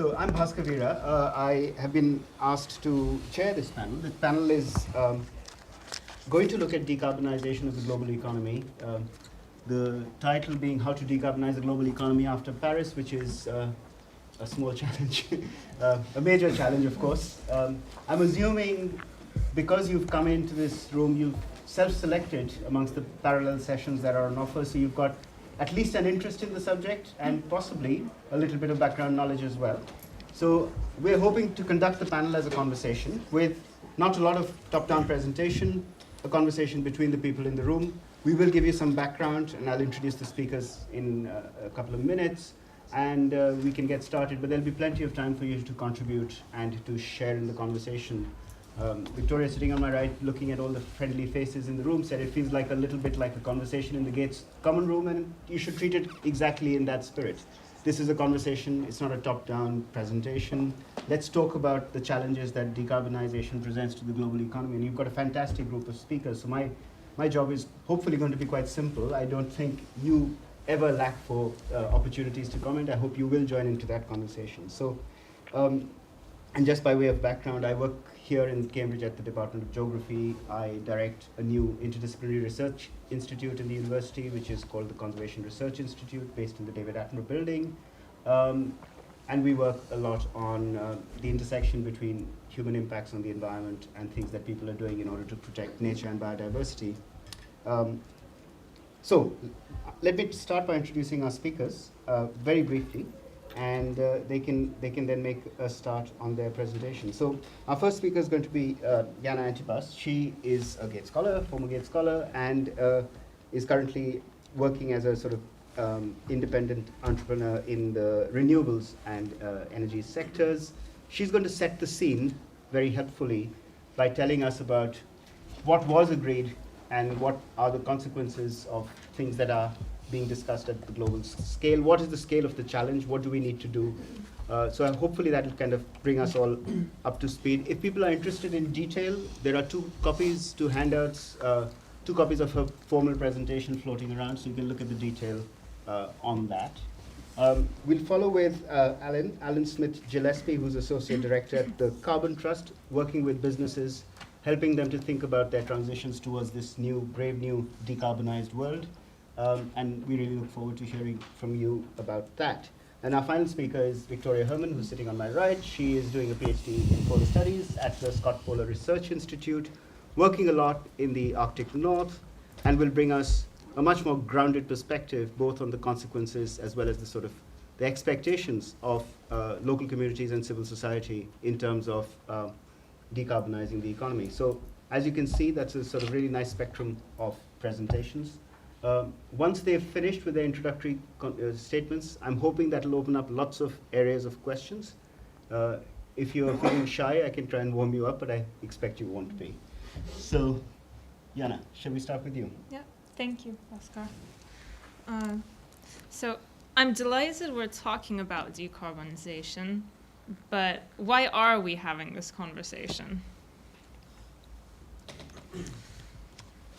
So I'm Bhaskar Vira. I have been asked to chair this panel. This panel is going to look at decarbonization of the global economy. The title being How to Decarbonize the Global Economy After Paris, which is a small challenge, a major challenge, of course. I'm assuming because you've come into this room, you've self-selected amongst the parallel sessions that are on offer, so you've got at least an interest in the subject and possibly a little bit of background knowledge as well. So we're hoping to conduct the panel as a conversation with not a lot of top-down presentation, a conversation between the people in the room. We will give you some background, and I'll introduce the speakers in a couple of minutes, and we can get started, but there'll be plenty of time for you to contribute and to share in the conversation. Victoria, sitting on my right, looking at all the friendly faces in the room, said it feels like a little bit like a conversation in the Gates common room, and you should treat it exactly in that spirit. This is a conversation, it's not a top-down presentation. Let's talk about the challenges that decarbonization presents to the global economy, and you've got a fantastic group of speakers, so my job is hopefully going to be quite simple. I don't think you ever lack for opportunities to comment. I hope you will join into that conversation. So, and just by way of background, I work here in Cambridge at the Department of Geography. I direct a new interdisciplinary research institute in the university, which is called the Conservation Research Institute, based in the David Attenborough building. And we work a lot on the intersection between human impacts on the environment and things that people are doing in order to protect nature and biodiversity. So let me start by introducing our speakers very briefly, and they can then make a start on their presentation. So our first speaker is going to be Jana Antipas. She is a Gates Scholar, former Gates Scholar, and is currently working as a sort of independent entrepreneur in the renewables and energy sectors. She's going to set the scene very helpfully by telling us about what was agreed and what are the consequences of things that are being discussed at the global scale. What is the scale of the challenge? What do we need to do? So hopefully that will kind of bring us all up to speed. If people are interested in detail, there are two handouts, two copies of her formal presentation floating around, so you can look at the detail on that. We'll follow with Alan Smith-Gillespie, who's Associate Director at the Carbon Trust, working with businesses, helping them to think about their transitions towards this new, brave new decarbonized world. And we really look forward to hearing from you about that. And our final speaker is Victoria Herman, who's sitting on my right. She is doing a PhD in polar studies at the Scott Polar Research Institute, working a lot in the Arctic North, and will bring us a much more grounded perspective, both on the consequences as well as the sort of the expectations of local communities and civil society in terms of decarbonizing the economy. So as you can see, that's a sort of really nice spectrum of presentations. Once they've finished with their introductory statements, I'm hoping that'll open up lots of areas of questions. If you're feeling shy, I can try and warm you up, but I expect you won't be. So, Jana, shall we start with you? Yeah, thank you, Bhaskar. So I'm delighted we're talking about decarbonization, but why are we having this conversation?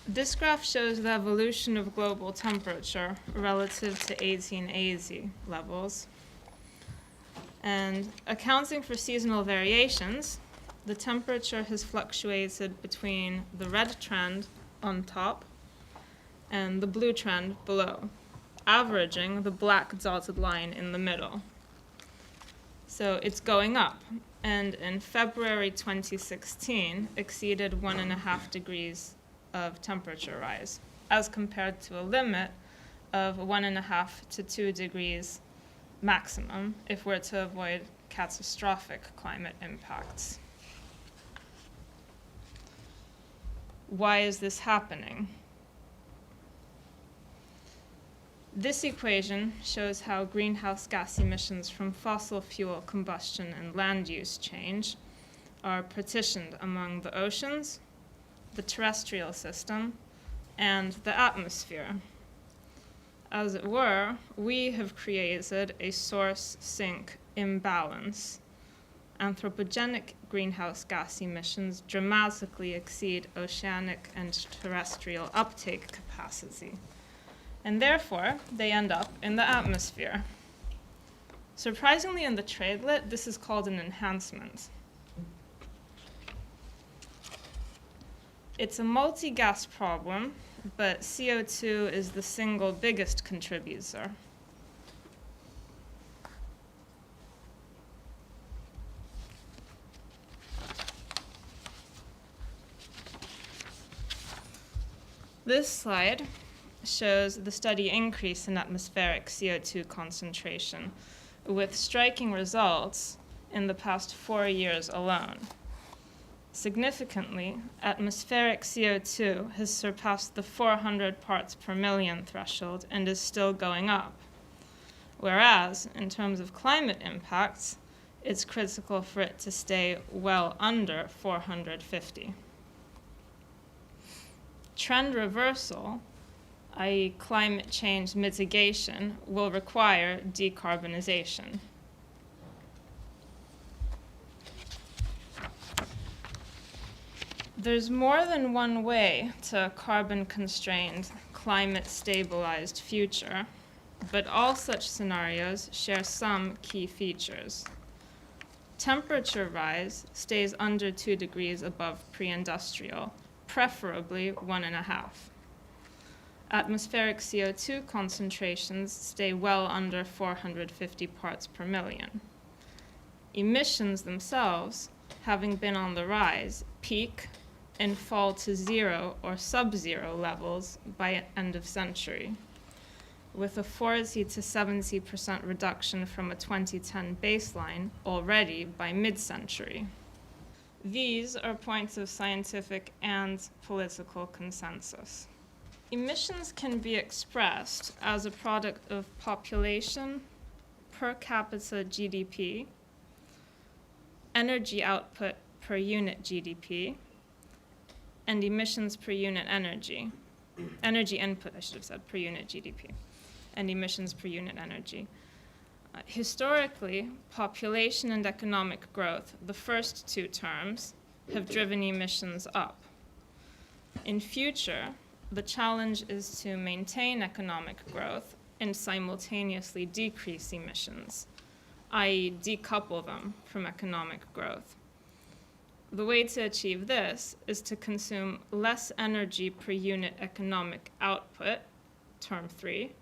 This graph shows the evolution of global temperature relative to 1880 levels. And accounting for seasonal variations, the temperature has fluctuated between the red trend on top and the blue trend below, averaging the black dotted line in the middle. So it's going up, and in February 2016 exceeded 1.5 degrees of temperature rise, as compared to a limit of 1.5 to 2 degrees maximum if we're to avoid catastrophic climate impacts. Why is this happening? This equation shows how greenhouse gas emissions from fossil fuel combustion and land use change are partitioned among the oceans, the terrestrial system, and the atmosphere. As it were, we have created a source-sink imbalance. Anthropogenic greenhouse gas emissions dramatically exceed oceanic and terrestrial uptake capacity, and therefore they end up in the atmosphere. Surprisingly, in the tradelet, this is called an enhancement. It's a multi-gas problem, but CO2 is the single biggest contributor. This slide shows the steady increase in atmospheric CO2 concentration, with striking results in the past 4 years alone. Significantly, atmospheric CO2 has surpassed the 400 parts per million threshold and is still going up. Whereas, in terms of climate impacts, it's critical for it to stay well under 450. Trend reversal, i.e. climate change mitigation, will require decarbonization. There's more than one way to a carbon-constrained, climate-stabilized future, but all such scenarios share some key features. Temperature rise stays under 2 degrees above pre-industrial, preferably 1.5. Atmospheric CO2 concentrations stay well under 450 parts per million. Emissions themselves, having been on the rise, peak and fall to 0 or sub-zero levels by end of century, with a 40 to 70% reduction from a 2010 baseline already by mid-century. These are points of scientific and political consensus. Emissions can be expressed as a product of population, per capita GDP, energy output per unit GDP, and emissions per unit energy. Energy input, I should have said, per unit GDP, and emissions per unit energy. Historically, population and economic growth, the first two terms, have driven emissions up. In future, the challenge is to maintain economic growth and simultaneously decrease emissions, i.e. decouple them from economic growth. The way to achieve this is to consume less energy per unit economic output, term 3,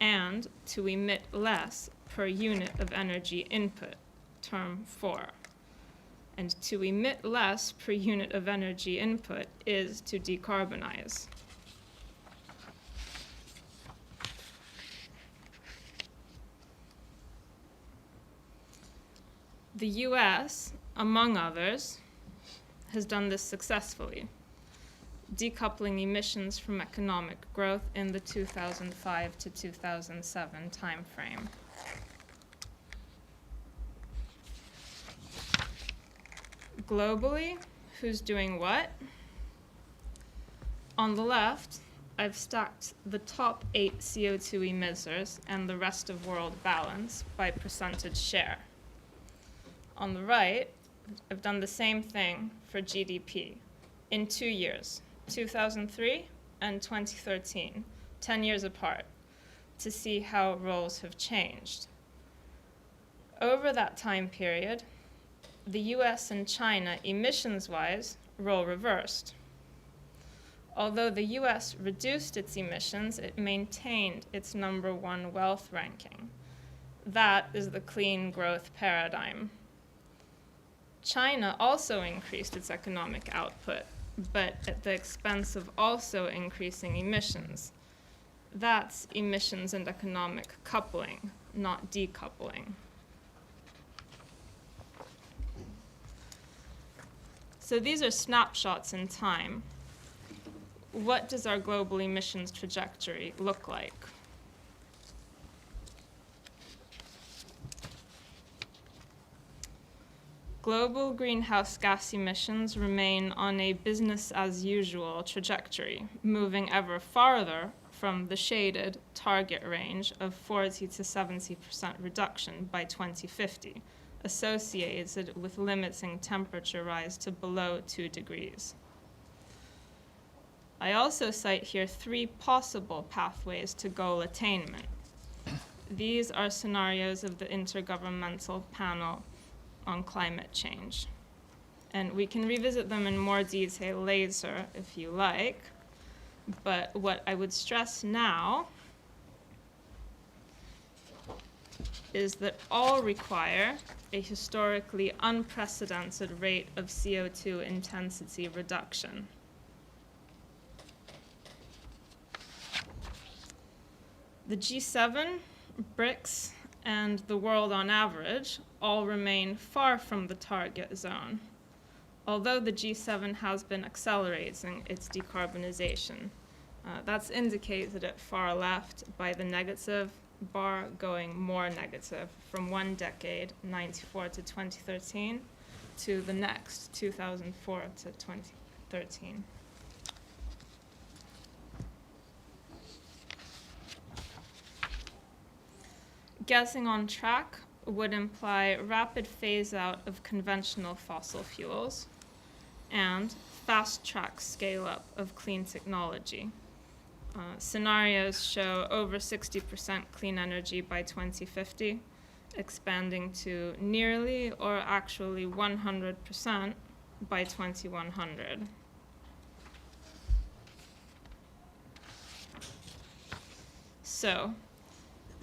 and to emit less per unit of energy input, term 4. And to emit less per unit of energy input is to decarbonize. The US, among others, has done this successfully, decoupling emissions from economic growth in the 2005 to 2007 timeframe. Globally, who's doing what? On the left, I've stacked the top 8 CO2 emitters and the rest of world balance by percentage share. On the right, I've done the same thing for GDP in 2 years, 2003 and 2013, 10 years apart, to see how roles have changed. Over that time period, the US and China, emissions-wise, role reversed. Although the US reduced its emissions, it maintained its #1 wealth ranking. That is the clean growth paradigm. China also increased its economic output, but at the expense of also increasing emissions. That's emissions and economic coupling, not decoupling. So these are snapshots in time. What does our global emissions trajectory look like? Global greenhouse gas emissions remain on a business-as-usual trajectory, moving ever farther from the shaded target range of 40 to 70% reduction by 2050, associated with limiting temperature rise to below 2 degrees. I also cite here 3 possible pathways to goal attainment. these are scenarios of the Intergovernmental Panel on Climate Change. And we can revisit them in more detail later if you like. But what I would stress now is that all require a historically unprecedented rate of CO2 intensity reduction. The G7, BRICS, and the world on average all remain far from the target zone, although the G7 has been accelerating its decarbonization. That's indicated at far left by the negative bar going more negative from one decade, 94 to 2013, to the next, 2004 to 2013. Getting on track would imply rapid phase-out of conventional fossil fuels and fast-track scale-up of clean technology. Scenarios show over 60% clean energy by 2050, expanding to nearly or actually 100% by 2100. So,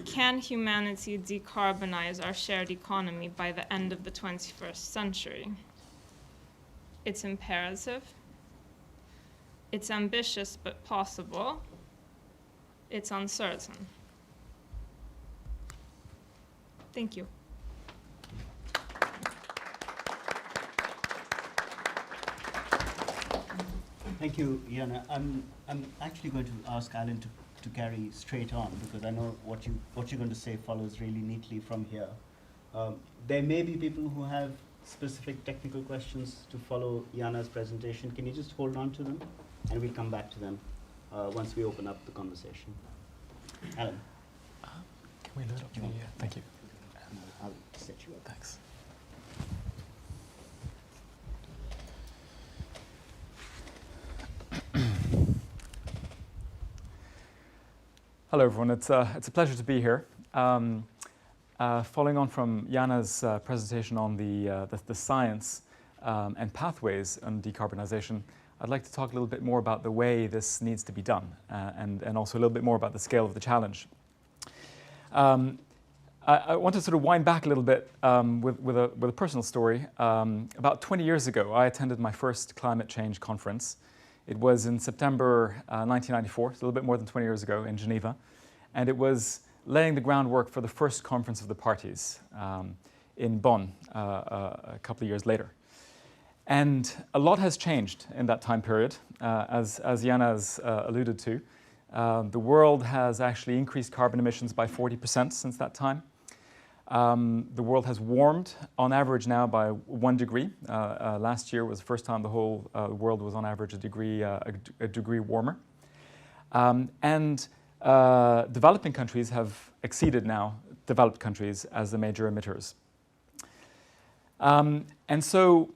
can humanity decarbonize our shared economy by the end of the 21st century? It's imperative. It's ambitious but possible. It's uncertain. Thank you. Thank you, Jana. I'm actually going to ask Alan to carry straight on, because I know what you're going to say follows really neatly from here. There may be people who have specific technical questions to follow Jana's presentation. Can you just hold on to them, and we'll come back to them once we open up the conversation. Alan. Can we load up the, thank you. I'll set you up. Thanks. Hello, everyone. It's a pleasure to be here. Following on from Jana's presentation on the science and pathways on decarbonization, I'd like to talk a little bit more about the way this needs to be done, and also a little bit more about the scale of the challenge. I want to sort of wind back a little bit with a personal story. About 20 years ago, I attended my first climate change conference. It was in September 1994, so a little bit more than 20 years ago in Geneva. And it was laying the groundwork for the first conference of the parties in Bonn a couple of years later. And a lot has changed in that time period, as Jana has alluded to. The world has actually increased carbon emissions by 40% since that time. The world has warmed on average now by 1 degree. Last year was the first time the whole world was on average a degree warmer. Developing countries have exceeded now developed countries as the major emitters. And so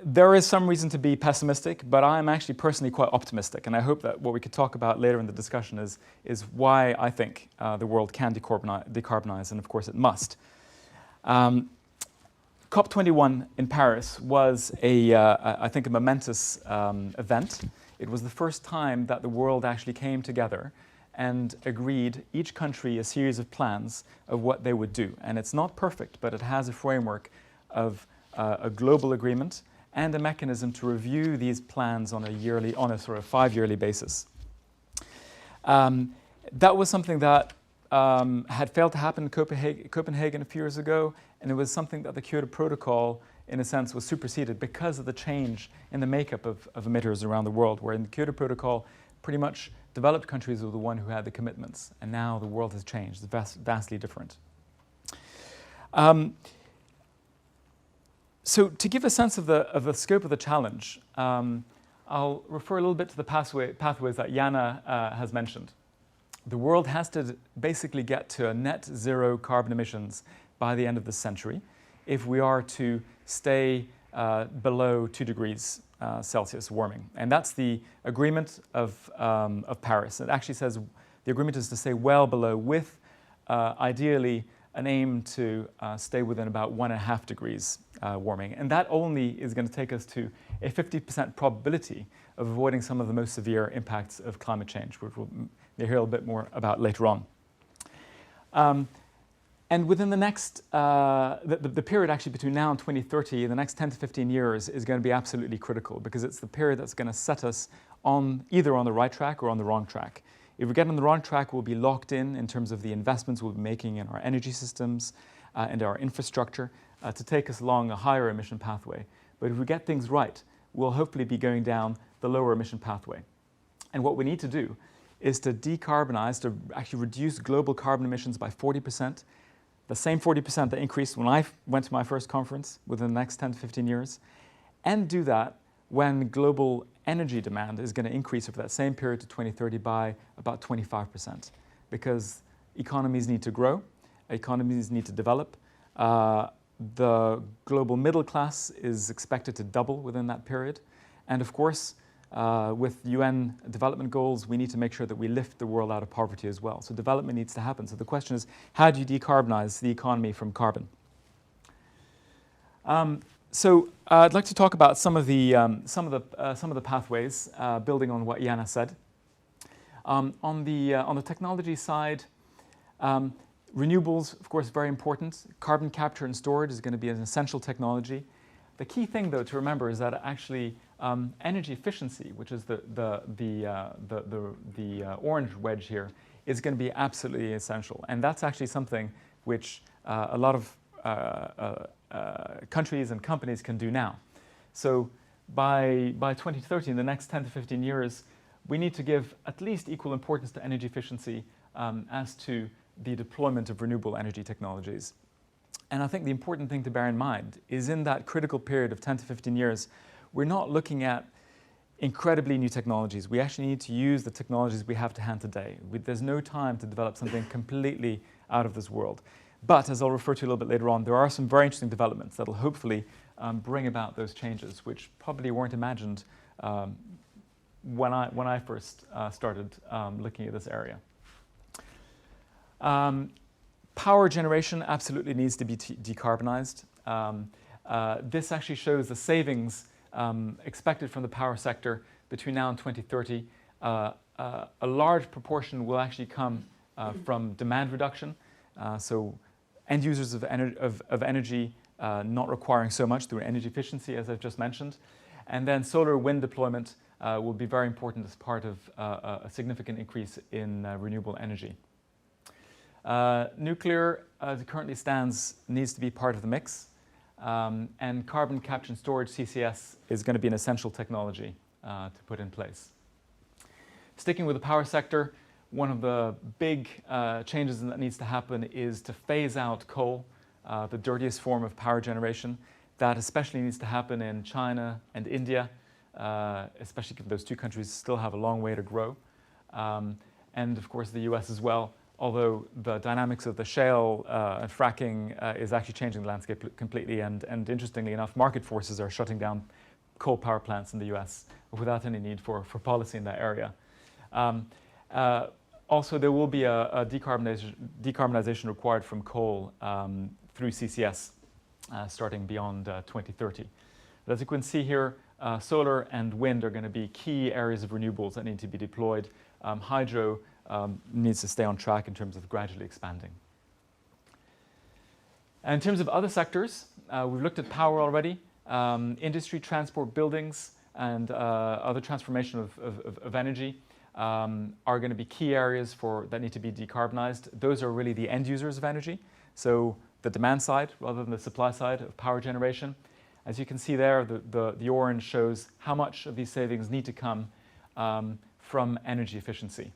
there is some reason to be pessimistic, but I am actually personally quite optimistic. And I hope that what we could talk about later in the discussion is why I think the world can decarbonize, and of course it must. COP21 in Paris was I think, a momentous event. It was the first time that the world actually came together and agreed, each country, a series of plans of what they would do. And it's not perfect, but it has a framework of a global agreement and a mechanism to review these plans on a sort of 5-yearly basis. That was something that had failed to happen in Copenhagen a few years ago, and it was something that the Kyoto Protocol, in a sense, was superseded because of the change in the makeup of emitters around the world, where in the Kyoto Protocol, pretty much developed countries were the one who had the commitments, and now the world has changed. It's vastly different. So to give a sense of the scope of the challenge, I'll refer a little bit to the pathways that Jana has mentioned. The world has to basically get to a net zero carbon emissions by the end of this century if we are to stay below 2 degrees Celsius warming. And that's the agreement of Paris. It actually says the agreement is to stay well below with ideally an aim to stay within about 1.5 degrees warming. And that only is going to take us to a 50% probability of avoiding some of the most severe impacts of climate change, which we'll hear a little bit more about later on. And within the next, the period actually between now and 2030, the next 10 to 15 years is going to be absolutely critical, because it's the period that's going to set us on either on the right track or on the wrong track. If we get on the wrong track, we'll be locked in terms of the investments we'll be making in our energy systems and our infrastructure to take us along a higher emission pathway. But if we get things right, we'll hopefully be going down the lower emission pathway. And what we need to do is to decarbonize, to actually reduce global carbon emissions by 40%, the same 40% that increased when I went to my first conference within the next 10 to 15 years, and do that when global energy demand is going to increase over that same period to 2030 by about 25%, because economies need to grow, economies need to develop. The global middle class is expected to double within that period. And of course, with UN development goals, we need to make sure that we lift the world out of poverty as well. So development needs to happen. So the question is, how do you decarbonize the economy from carbon? So I'd like to talk about some of the pathways, building on what Jana said. On the technology side, renewables, of course, very important. Carbon capture and storage is going to be an essential technology. The key thing, though, to remember is that actually energy efficiency, which is the orange wedge here, is going to be absolutely essential. And that's actually something which a lot of countries and companies can do now. So by 2030, in the next 10 to 15 years, we need to give at least equal importance to energy efficiency as to the deployment of renewable energy technologies. And I think the important thing to bear in mind is in that critical period of 10 to 15 years, we're not looking at incredibly new technologies. We actually need to use the technologies we have to hand today. There's no time to develop something completely out of this world. But as I'll refer to a little bit later on, there are some very interesting developments that will hopefully bring about those changes, which probably weren't imagined when I first started looking at this area. Power generation absolutely needs to be decarbonized. This actually shows the savings expected from the power sector between now and 2030. A large proportion will actually come from demand reduction. So end users of energy not requiring so much through energy efficiency, as I've just mentioned. And then solar wind deployment will be very important as part of a significant increase in renewable energy. Nuclear, as it currently stands, needs to be part of the mix. And carbon capture and storage, CCS, is going to be an essential technology to put in place. Sticking with the power sector, one of the big changes that needs to happen is to phase out coal, the dirtiest form of power generation. That especially needs to happen in China and India, especially because those two countries still have a long way to grow. And of course the US as well, although the dynamics of the shale and fracking is actually changing the landscape completely. And interestingly enough, market forces are shutting down coal power plants in the US without any need for policy in that area. Also, there will be a decarbonization required from coal through CCS starting beyond 2030. But as you can see here, solar and wind are going to be key areas of renewables that need to be deployed. Hydro needs to stay on track in terms of gradually expanding. And in terms of other sectors, we've looked at power already. Industry, transport, buildings, and other transformation of energy are going to be key areas that need to be decarbonized. Those are really the end users of energy. So the demand side rather than the supply side of power generation. As you can see there, the orange shows how much of these savings need to come from energy efficiency.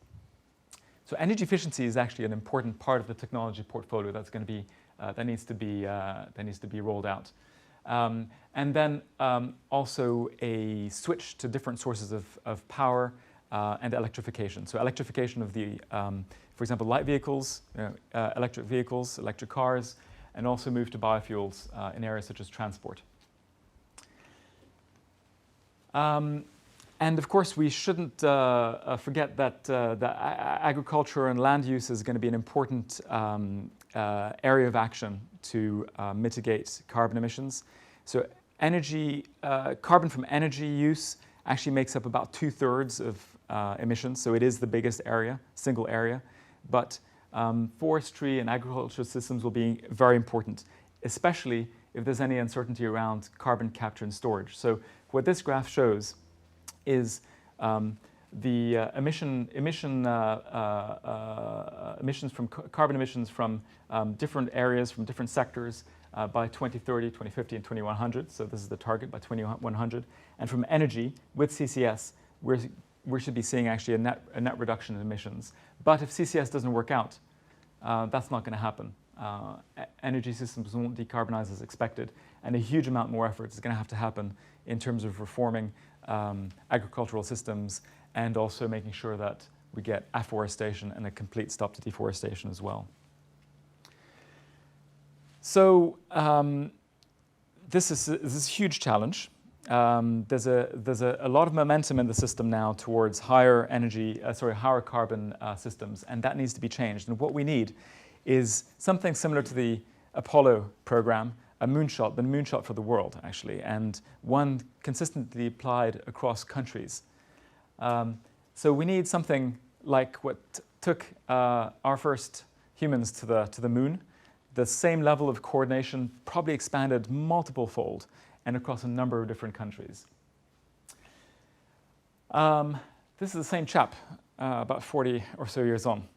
So energy efficiency is actually an important part of the technology portfolio that's going to be that needs to be rolled out. And then also a switch to different sources of power and electrification. So electrification of the, for example, light vehicles, electric vehicles, electric cars, and also move to biofuels in areas such as transport. And of course, we shouldn't forget that agriculture and land use is going to be an important area of action to mitigate carbon emissions. So carbon from energy use actually makes up about 2/3 of emissions, so it is the biggest area, single area. But forestry and agricultural systems will be very important, especially if there's any uncertainty around carbon capture and storage. So what this graph shows is the carbon emissions from different areas, from different sectors by 2030, 2050, and 2100. So this is the target by 2100. And from energy, with CCS, we should be seeing actually a net reduction in emissions. But if CCS doesn't work out, that's not going to happen. Energy systems won't decarbonize as expected, and a huge amount more effort is going to have to happen in terms of reforming agricultural systems and also making sure that we get afforestation and a complete stop to deforestation as well. So this is a huge challenge. There's a lot of momentum in the system now towards higher carbon systems, and that needs to be changed. And what we need is something similar to the Apollo program, a moonshot, the moonshot for the world, actually, and one consistently applied across countries. So we need something like what took our first humans to the moon. The same level of coordination, probably expanded multiple fold and across a number of different countries. This is the same chap, about 40 or so years on.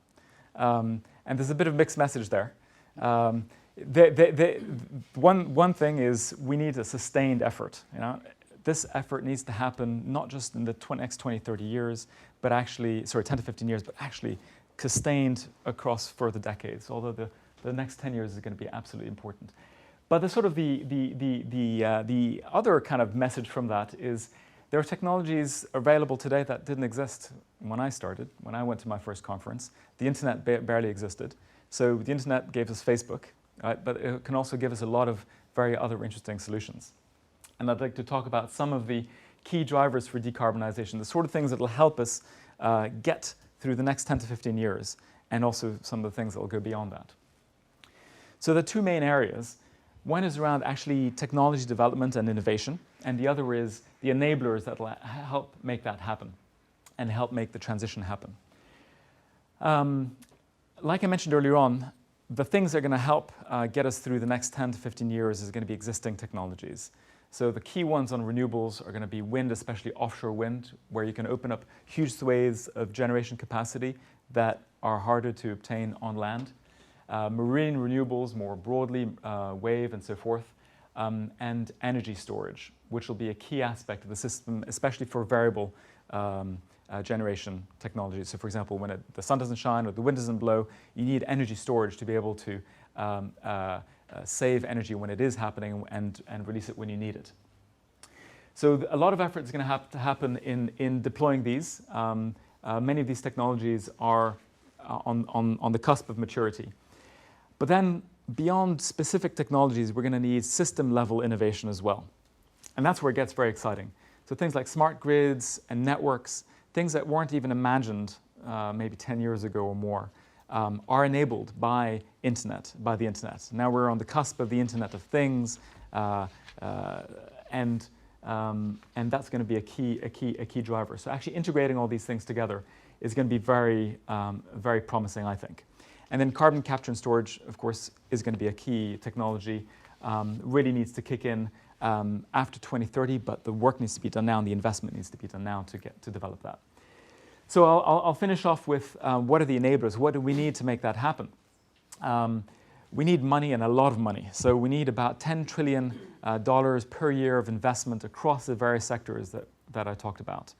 And there's a bit of a mixed message there. One thing is we need a sustained effort. This effort needs to happen not just in the next 20, 30 years, but actually, 10 to 15 years, but actually sustained across further decades, although the next 10 years is going to be absolutely important. But the sort of the other kind of message from that is there are technologies available today that didn't exist when I started, when I went to my first conference. The internet barely existed. So the internet gave us Facebook, right? But it can also give us a lot of very other interesting solutions. And I'd like to talk about some of the key drivers for decarbonization, the sort of things that will help us get through the next 10 to 15 years, and also some of the things that will go beyond that. So the two main areas, one is around actually technology development and innovation, and the other is the enablers that will help make that happen and help make the transition happen. Like I mentioned earlier on, the things that are going to help get us through the next 10 to 15 years is going to be existing technologies. So the key ones on renewables are going to be wind, especially offshore wind, where you can open up huge swathes of generation capacity that are harder to obtain on land. Marine renewables more broadly, wave and so forth, and energy storage, which will be a key aspect of the system, especially for variable generation technology. So for example, when the sun doesn't shine or the wind doesn't blow, you need energy storage to be able to save energy when it is happening and release it when you need it. So a lot of effort is going to have to happen in deploying these. Many of these technologies are on the cusp of maturity. But then beyond specific technologies, we're going to need system-level innovation as well. And that's where it gets very exciting. So things like smart grids and networks, things that weren't even imagined maybe 10 years ago or more, are enabled by the internet. Now we're on the cusp of the Internet of Things, and that's going to be a key driver. So actually integrating all these things together is going to be very, very promising, I think. And then carbon capture and storage, of course, is going to be a key technology. Really needs to kick in after 2030, but the work needs to be done now, and the investment needs to be done now to develop that. So I'll finish off with what are the enablers? What do we need to make that happen? We need money, and a lot of money. So we need about $10 trillion per year of investment across the various sectors that I talked about.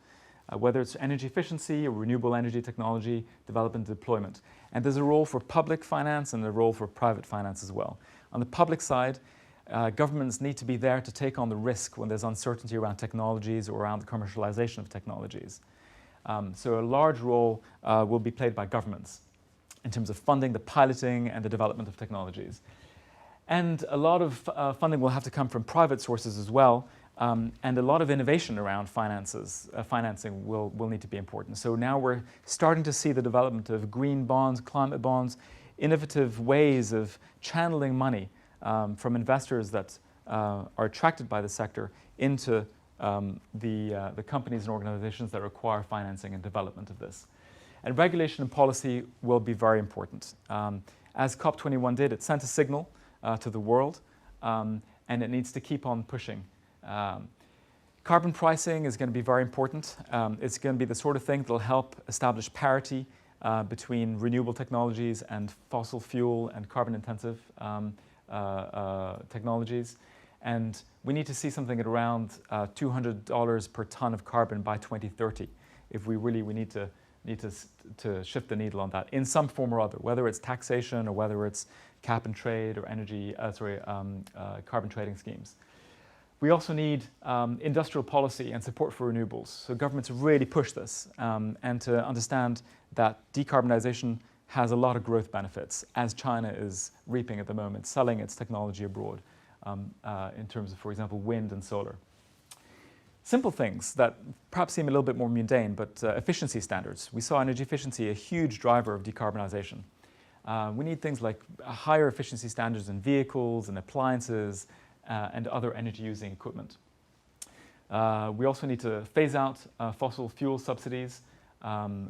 Whether it's energy efficiency or renewable energy technology, development, deployment. And there's a role for public finance and a role for private finance as well. On the public side, governments need to be there to take on the risk when there's uncertainty around technologies or around the commercialization of technologies. So a large role will be played by governments in terms of funding the piloting and the development of technologies. And a lot of funding will have to come from private sources as well, And a lot of innovation around financing will need to be important. So now we're starting to see the development of green bonds, climate bonds, innovative ways of channeling money from investors that are attracted by the sector into the companies and organizations that require financing and development of this. And regulation and policy will be very important. As COP21 did, it sent a signal to the world, and it needs to keep on pushing. Carbon pricing is going to be very important. It's going to be the sort of thing that will help establish parity between renewable technologies and fossil fuel and carbon-intensive technologies. And we need to see something at around $200 per ton of carbon by 2030 if we need to shift the needle on that in some form or other, whether it's taxation or whether it's cap and trade or carbon trading schemes. We also need industrial policy and support for renewables. So governments really push this and to understand that decarbonization has a lot of growth benefits, as China is reaping at the moment, selling its technology abroad in terms of, for example, wind and solar. Simple things that perhaps seem a little bit more mundane, but efficiency standards. We saw energy efficiency a huge driver of decarbonization. We need things like higher efficiency standards in vehicles and appliances and other energy-using equipment. We also need to phase out fossil fuel subsidies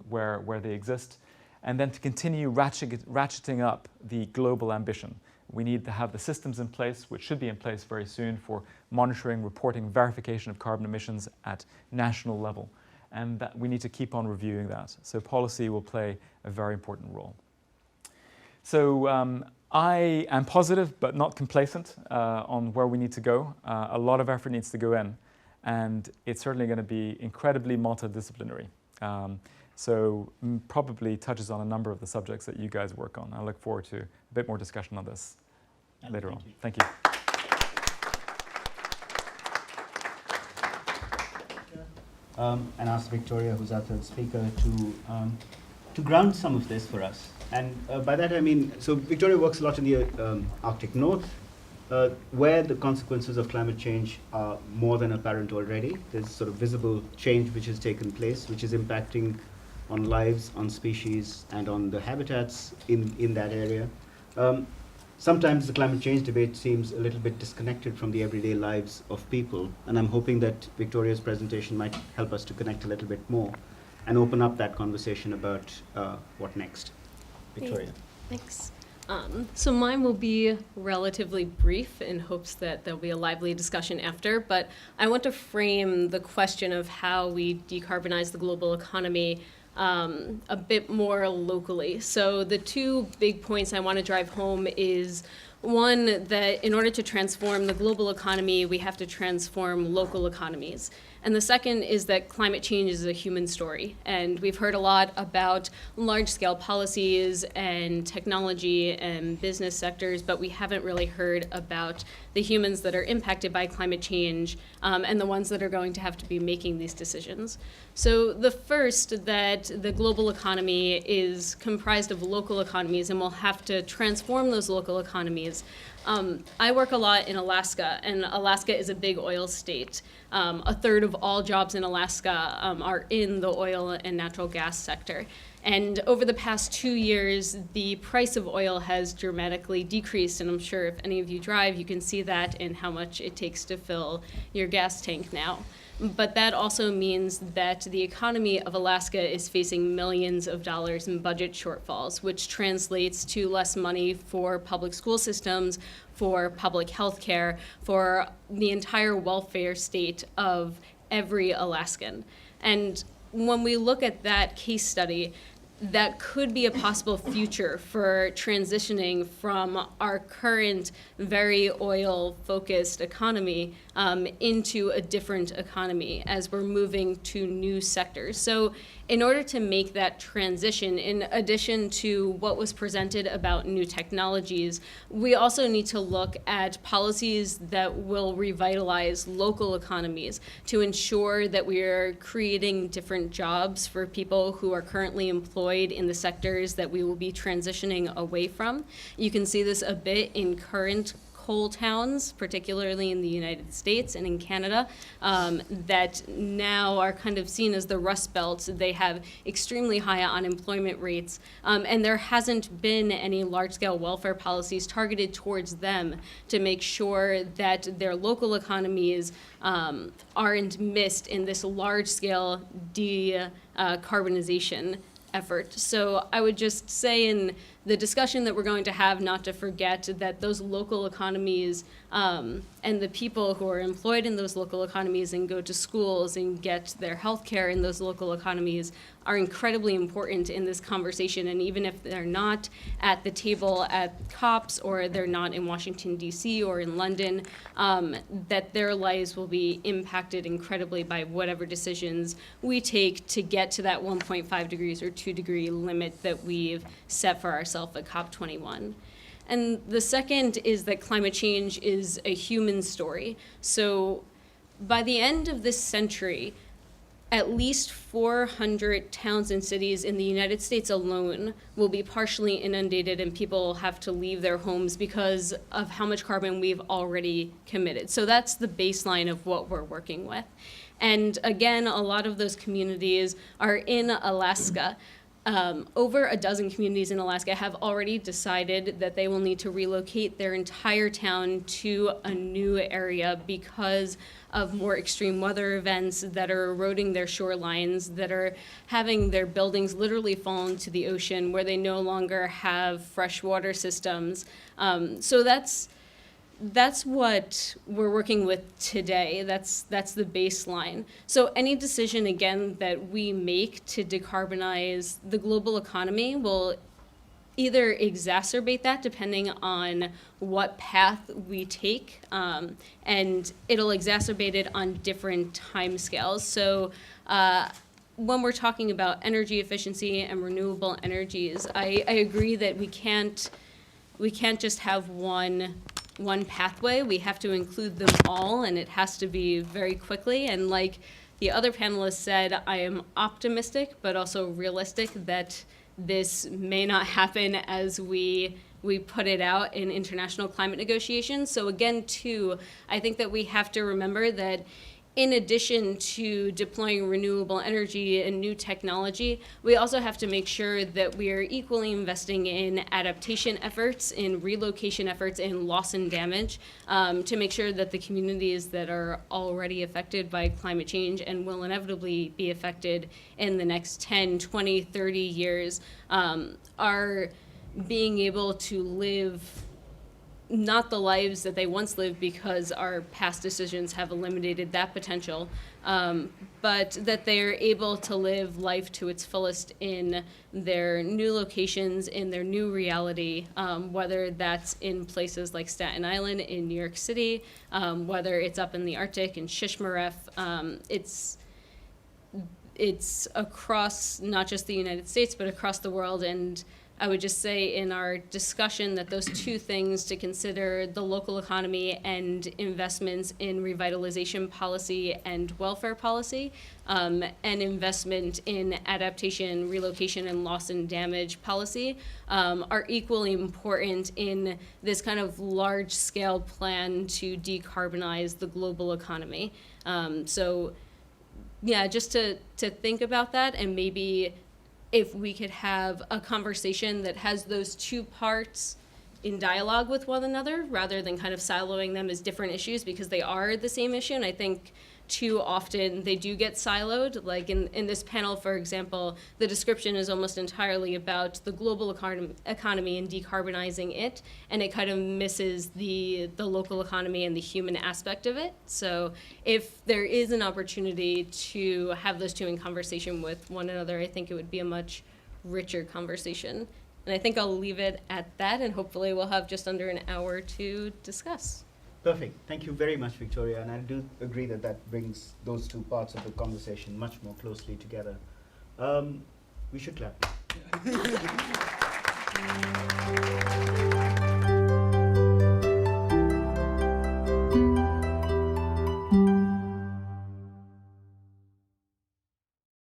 where they exist, and then to continue ratcheting up the global ambition. We need to have the systems in place, which should be in place very soon, for monitoring, reporting, verification of carbon emissions at national level. And that we need to keep on reviewing that. So policy will play a very important role. So I am positive but not complacent on where we need to go. A lot of effort needs to go in, and it's certainly going to be incredibly multidisciplinary. So probably touches on a number of the subjects that you guys work on. I look forward to a bit more discussion on this later on. Thank you. And ask Victoria, who's our third speaker, to ground some of this for us. And by that I mean, so Victoria works a lot in the Arctic North, where the consequences of climate change are more than apparent already. There's sort of visible change which has taken place, which is impacting on lives, on species, and on the habitats in that area. Sometimes the climate change debate seems a little bit disconnected from the everyday lives of people, and I'm hoping that Victoria's presentation might help us to connect a little bit more and open up that conversation about what next. Victoria. Thanks. So mine will be relatively brief in hopes that there'll be a lively discussion after, but I want to frame the question of how we decarbonize the global economy a bit more locally. So the two big points I want to drive home is, one, that in order to transform the global economy, we have to transform local economies. And the second is that climate change is a human story. And we've heard a lot about large-scale policies and technology and business sectors, but we haven't really heard about the humans that are impacted by climate change and the ones that are going to have to be making these decisions. So the first, that the global economy is comprised of local economies, and we'll have to transform those local economies. I work a lot in Alaska, and Alaska is a big oil state. A third of all jobs in Alaska are in the oil and natural gas sector. And over the past 2 years, the price of oil has dramatically decreased, and I'm sure if any of you drive, you can see that in how much it takes to fill your gas tank now. But that also means that the economy of Alaska is facing millions of dollars in budget shortfalls, which translates to less money for public school systems, for public health care, for the entire welfare state of every Alaskan. And when we look at that case study, that could be a possible future for transitioning from our current very oil-focused economy into a different economy as we're moving to new sectors. So in order to make that transition, in addition to what was presented about new technologies, we also need to look at policies that will revitalize local economies to ensure that we are creating different jobs for people who are currently employed in the sectors that we will be transitioning away from. You can see this a bit in current coal towns, particularly in the United States and in Canada, that now are kind of seen as the Rust Belt. They have extremely high unemployment rates, and there hasn't been any large-scale welfare policies targeted towards them to make sure that their local economies aren't missed in this large-scale decarbonization effort. So I would just say in the discussion that we're going to have, not to forget that those local economies and the people who are employed in those local economies and go to schools and get their health care in those local economies are incredibly important in this conversation. And even if they're not at the table at COPs or they're not in Washington, D.C. or in London, that their lives will be impacted incredibly by whatever decisions we take to get to that 1.5 degrees or 2 degree limit that we've set for ourselves at COP21. And the second is that climate change is a human story. So by the end of this century, at least 400 towns and cities in the United States alone will be partially inundated, and people will have to leave their homes because of how much carbon we've already committed. So that's the baseline of what we're working with. And again, a lot of those communities are in Alaska. Over a dozen communities in Alaska have already decided that they will need to relocate their entire town to a new area because of more extreme weather events that are eroding their shorelines, that are having their buildings literally fall into the ocean where they no longer have fresh water systems. So that's what we're working with today. That's the baseline. So any decision, again, that we make to decarbonize the global economy will either exacerbate that depending on what path we take, and it'll exacerbate it on different timescales. So when we're talking about energy efficiency and renewable energies, I agree that we can't just have one pathway. We have to include them all, and it has to be very quickly. And like the other panelists said, I am optimistic, but also realistic that this may not happen as we put it out in international climate negotiations. So again, too, I think that we have to remember that in addition to deploying renewable energy and new technology, we also have to make sure that we are equally investing in adaptation efforts, in relocation efforts, in loss and damage, to make sure that the communities that are already affected by climate change and will inevitably be affected in the next 10, 20, 30 years are being able to live not the lives that they once lived because our past decisions have eliminated that potential, but that they're able to live life to its fullest in their new locations, in their new reality, whether that's in places like Staten Island in New York City, whether it's up in the Arctic in Shishmaref. It's across not just the United States, but across the world. And I would just say in our discussion that those two things to consider, the local economy and investments in revitalization policy and welfare policy, and investment in adaptation, relocation, and loss and damage policy are equally important in this kind of large-scale plan to decarbonize the global economy. So yeah, just to think about that, and maybe if we could have a conversation that has those two parts in dialogue with one another rather than kind of siloing them as different issues, because they are the same issue. And I think too often they do get siloed. Like in this panel, for example, the description is almost entirely about the global economy and decarbonizing it, and it kind of misses the local economy and the human aspect of it. So if there is an opportunity to have those two in conversation with one another, I think it would be a much richer conversation. And I think I'll leave it at that, and hopefully we'll have just under an hour to discuss. Perfect. Thank you very much, Victoria. And I do agree that that brings those two parts of the conversation much more closely together. We should clap.